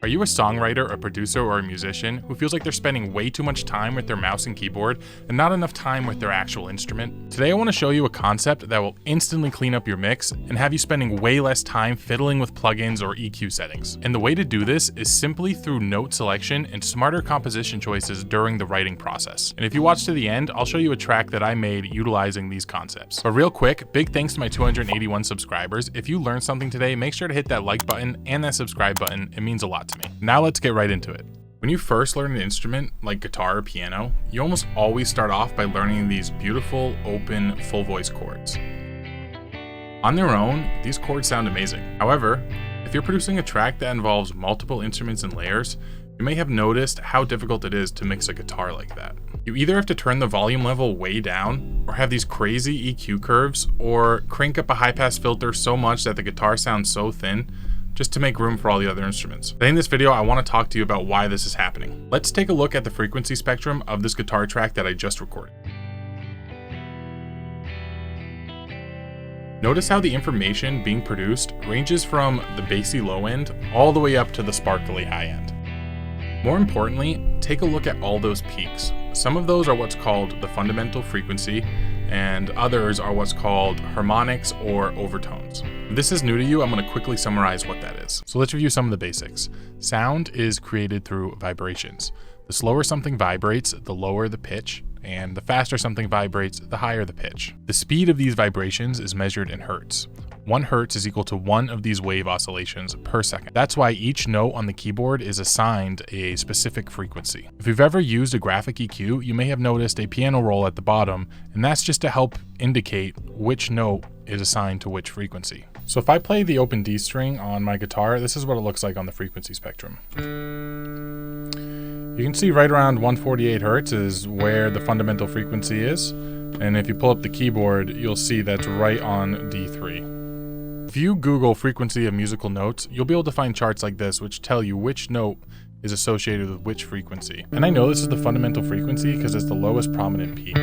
Are you a songwriter, a producer, or a musician who feels like they're spending way too much time with their mouse and keyboard and not enough time with their actual instrument? Today I want to show you a concept that will instantly clean up your mix and have you spending way less time fiddling with plugins or EQ settings. And the way to do this is simply through note selection and smarter composition choices during the writing process. And if you watch to the end, I'll show you a track that I made utilizing these concepts. But real quick, big thanks to my 281 subscribers. If you learned something today, make sure to hit that like button and that subscribe button. It means a lot to me. Now let's get right into it. When you first learn an instrument like guitar or piano, you almost always start off by learning these beautiful, open, full voice chords. On their own, these chords sound amazing. However, if you're producing a track that involves multiple instruments and layers, you may have noticed how difficult it is to mix a guitar like that. You either have to turn the volume level way down, or have these crazy EQ curves, or crank up a high-pass filter so much that the guitar sounds so thin, just to make room for all the other instruments. Today in this video, I want to talk to you about why this is happening. Let's take a look at the frequency spectrum of this guitar track that I just recorded. Notice how the information being produced ranges from the bassy low end all the way up to the sparkly high end. More importantly, take a look at all those peaks. Some of those are what's called the fundamental frequency, and others are what's called harmonics or overtones. If this is new to you, I'm going to quickly summarize what that is. So let's review some of the basics. Sound is created through vibrations. The slower something vibrates, the lower the pitch, and the faster something vibrates, the higher the pitch. The speed of these vibrations is measured in hertz. 1 hertz is equal to 1 of these wave oscillations per second. That's why each note on the keyboard is assigned a specific frequency. If you've ever used a graphic EQ, you may have noticed a piano roll at the bottom, and that's just to help indicate which note is assigned to which frequency. So if I play the open D string on my guitar, this is what it looks like on the frequency spectrum. You can see right around 148 hertz is where the fundamental frequency is. And if you pull up the keyboard, you'll see that's right on D3. If you Google frequency of musical notes, you'll be able to find charts like this which tell you which note is associated with which frequency. And I know this is the fundamental frequency because it's the lowest prominent peak.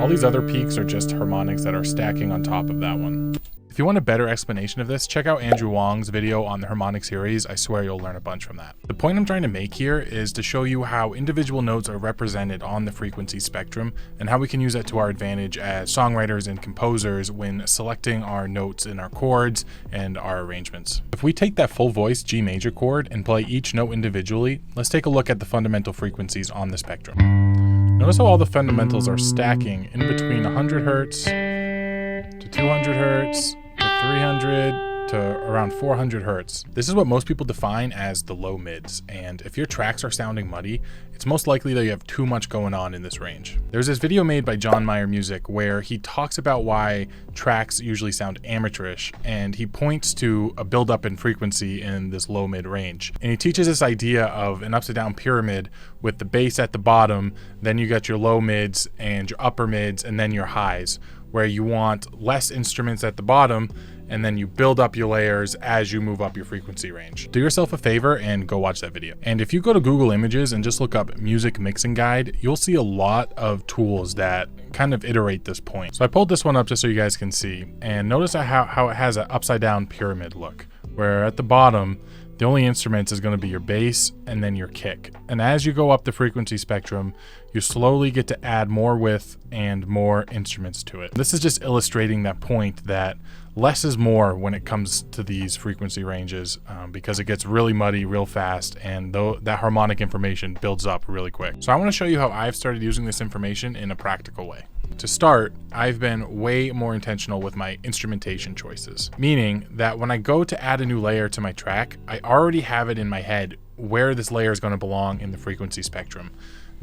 All these other peaks are just harmonics that are stacking on top of that one. If you want a better explanation of this, check out Huang's video on the Harmonic Series. I swear you'll learn a bunch from that. The point I'm trying to make here is to show you how individual notes are represented on the frequency spectrum and how we can use that to our advantage as songwriters and composers when selecting our notes in our chords and our arrangements. If we take that full voice G major chord and play each note individually, let's take a look at the fundamental frequencies on the spectrum. Notice how all the fundamentals are stacking in between 100 hertz to 200 hertz to 300 to around 400 hertz. This is what most people define as the low mids, and if your tracks are sounding muddy, it's most likely that you have too much going on in this range. There's this video made by John Meyer Music where he talks about why tracks usually sound amateurish, and he points to a buildup in frequency in this low mid range. And he teaches this idea of an upside down pyramid with the bass at the bottom, then you got your low mids and your upper mids and then your highs, where you want less instruments at the bottom and then you build up your layers as you move up your frequency range. Do yourself a favor and go watch that video. And if you go to Google Images and just look up music mixing guide, you'll see a lot of tools that kind of iterate this point. So I pulled this one up just so you guys can see, and notice how it has an upside down pyramid look, where at the bottom, the only instruments is going to be your bass and then your kick. And as you go up the frequency spectrum, you slowly get to add more width and more instruments to it. This is just illustrating that point that less is more when it comes to these frequency ranges because it gets really muddy real fast, and that harmonic information builds up really quick. So I want to show you how I've started using this information in a practical way. To start, I've been way more intentional with my instrumentation choices, meaning that when I go to add a new layer to my track, I already have it in my head where this layer is going to belong in the frequency spectrum.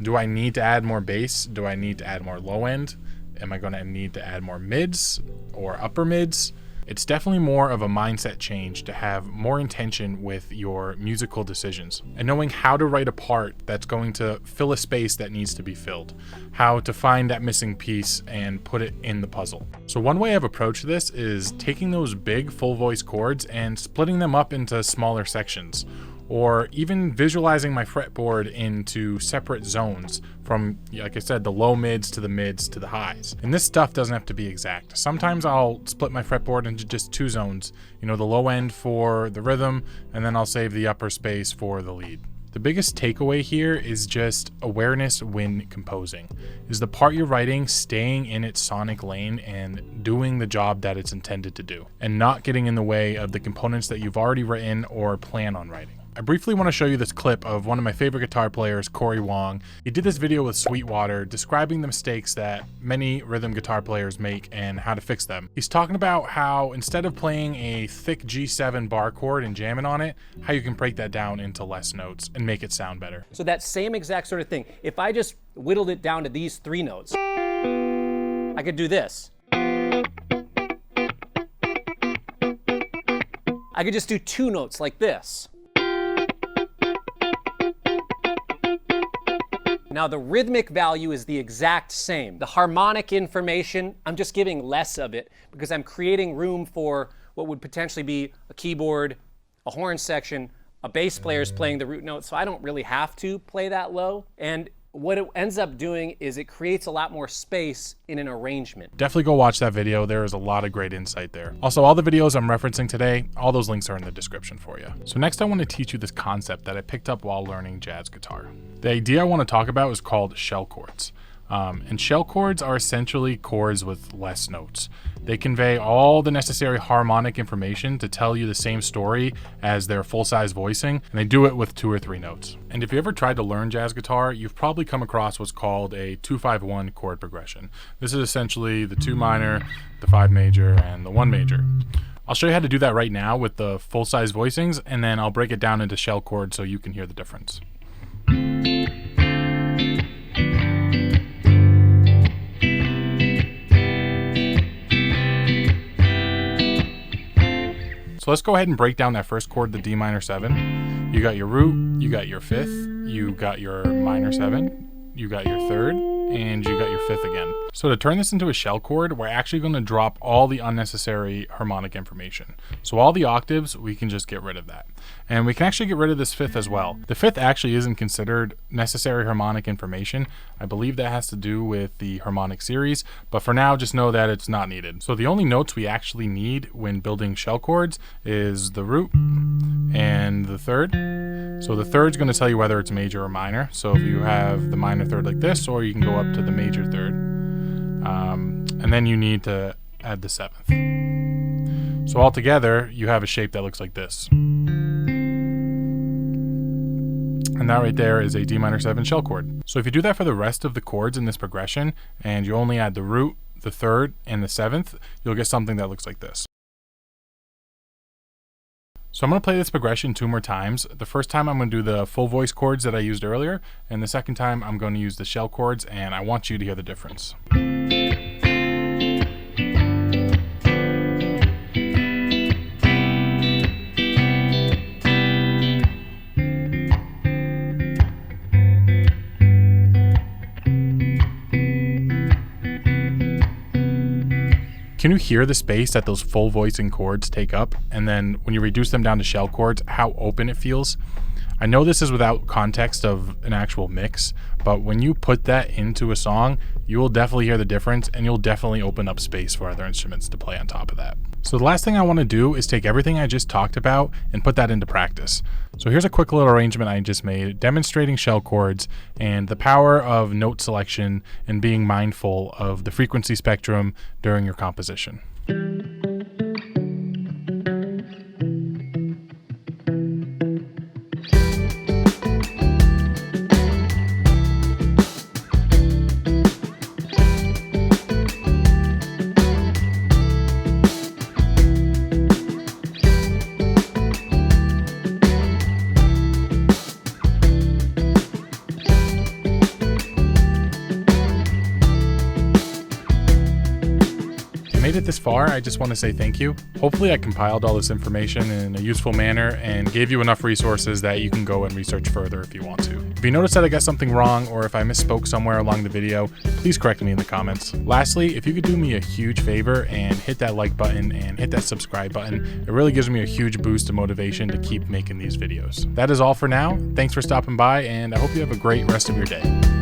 Do I need to add more bass? Do I need to add more low end? Am I going to need to add more mids or upper mids? It's definitely more of a mindset change to have more intention with your musical decisions and knowing how to write a part that's going to fill a space that needs to be filled, how to find that missing piece and put it in the puzzle. So one way I've approached this is taking those big full voice chords and splitting them up into smaller sections, or even visualizing my fretboard into separate zones from, like I said, the low mids to the mids to the highs. And this stuff doesn't have to be exact. Sometimes I'll split my fretboard into just two zones, you know, the low end for the rhythm, and then I'll save the upper space for the lead. The biggest takeaway here is just awareness when composing. Is the part you're writing staying in its sonic lane and doing the job that it's intended to do, and not getting in the way of the components that you've already written or plan on writing. I briefly want to show you this clip of one of my favorite guitar players, Cory Wong. He did this video with Sweetwater describing the mistakes that many rhythm guitar players make and how to fix them. He's talking about how instead of playing a thick G7 bar chord and jamming on it, how you can break that down into less notes and make it sound better. So that same exact sort of thing, if I just whittled it down to these 3 notes, I could do this. I could just do 2 notes like this. Now the rhythmic value is the exact same. The harmonic information, I'm just giving less of it because I'm creating room for what would potentially be a keyboard, a horn section, a bass player's playing the root note, so I don't really have to play that low. And what it ends up doing is it creates a lot more space in an arrangement. Definitely go watch that video. There is a lot of great insight there. Also, all the videos I'm referencing today, all those links are in the description for you. So next I want to teach you this concept that I picked up while learning jazz guitar. The idea I want to talk about is called shell chords. And shell chords are essentially chords with less notes. They convey all the necessary harmonic information to tell you the same story as their full-size voicing, and they do it with 2 or 3 notes. And if you ever tried to learn jazz guitar, you've probably come across what's called a 2-5-1 chord progression. This is essentially the 2 minor, the 5 major, and the 1 major. I'll show you how to do that right now with the full-size voicings, and then I'll break it down into shell chords so you can hear the difference. So let's go ahead and break down that first chord, the D minor 7. You got your root, you got your 5th, you got your minor 7, you got your 3rd, and you got your 5th again. So to turn this into a shell chord, we're actually going to drop all the unnecessary harmonic information. So all the octaves, we can just get rid of that. And we can actually get rid of this 5th as well. The 5th actually isn't considered necessary harmonic information. I believe that has to do with the Harmonic Series, but for now, just know that it's not needed. So the only notes we actually need when building shell chords is the root and the 3rd. So the 3rd's going to tell you whether it's major or minor. So if you have the minor 3rd like this, or you can go up to the major 3rd. And then you need to add the 7th. So altogether, you have a shape that looks like this. And that right there is a D minor 7 shell chord. So if you do that for the rest of the chords in this progression, and you only add the root, the 3rd, and the 7th, you'll get something that looks like this. So I'm going to play this progression 2 more times. The first time I'm going to do the full voice chords that I used earlier, and the second time I'm going to use the shell chords, and I want you to hear the difference. Can you hear the space that those full voicing chords take up? And then when you reduce them down to shell chords, how open it feels? I know this is without context of an actual mix, but when you put that into a song, you will definitely hear the difference, and you'll definitely open up space for other instruments to play on top of that. So the last thing I want to do is take everything I just talked about and put that into practice. So here's a quick little arrangement I just made demonstrating shell chords and the power of note selection and being mindful of the frequency spectrum during your composition. it this far, I just want to say thank you. Hopefully I compiled all this information in a useful manner and gave you enough resources that you can go and research further if you want to. If you notice that I got something wrong or if I misspoke somewhere along the video, please correct me in the comments. Lastly, if you could do me a huge favor and hit that like button and hit that subscribe button, it really gives me a huge boost of motivation to keep making these videos. That is all for now. Thanks for stopping by, and I hope you have a great rest of your day.